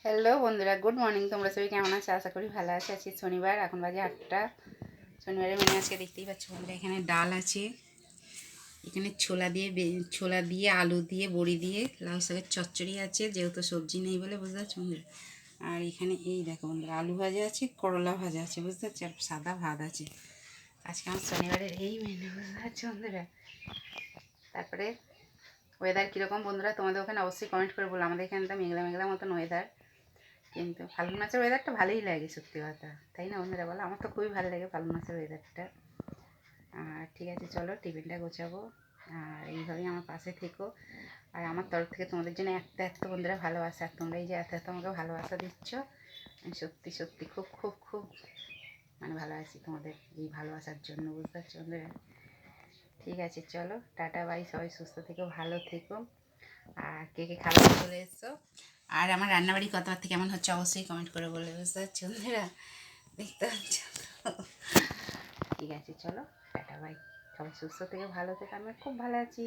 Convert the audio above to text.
Hello বন্ধুরা, good morning. তোমরা সবাই কেমন আছো? আশা করি ভালো আছে। আজকে শনিবার, এখন বাজে 8টা। শনিবারের মেনু আজকে দেখতেই পাচ্ছ বন্ধুরা, এখানে ডাল আছে, এখানে ছোলা দিয়ে আলু দিয়ে বড়ি দিয়ে লাউ শাকের চচ্চড়ি আছে, যেহেতু সবজি নেই বলে, বুঝতে পারছো বন্ধুরা। আর এখানে এই দেখো বন্ধুরা, আলু ভাজা আছে, করলা ভাজা আছে, বুঝতে পারছি, আর সাদা ভাত আছে। আজকে আমার শনিবারের এই মেনু, বুঝতে পারছো বন্ধুরা। তারপরে ওয়েদার কীরকম বন্ধুরা তোমাদের ওখানে অবশ্যই কমেন্ট করে বলো। আমাদের এখানে তো মেঘলা মেঘলা মতন ওয়েদার, কিন্তু ফাল্গুন মাসের ওয়েদারটা ভালোই লাগে, সত্যি কথা, তাই না বন্ধুরা বলো? আমার তো খুবই ভালো লাগে ফাল্গুন মাসের ওয়েদারটা। আর ঠিক আছে, চলো টিফিনটা গোছাবো, আর এইভাবেই আমার পাশে থেকো। আর আমার তরফ থেকে তোমাদের জন্য এত বন্ধুরা ভালোবাসা, আর তোমরা এই যে এত আমাকে ভালোবাসা দিচ্ছ, আমি সত্যি সত্যি খুব খুব খুব মানে ভালোবাসি তোমাদের এই ভালোবাসার জন্য, বুঝতে পারছো বন্ধুরা। ঠিক আছে, চলো টাটা বাই, সবাই সুস্থ থেকো, ভালো থেকো। আর কে কে খাবার চলে এসছো, আর আমার রান্নাবাড়ি কথাবার্তা কেমন হচ্ছে অবশ্যই কমেন্ট করে বলে, বুঝতে পারছো বন্ধুরা, দেখতে পাচ্ছ। ঠিক আছে, চলো টাটা বাই, সবাই সুস্থ থেকে ভালো থেকে, আমি খুব ভালো আছি।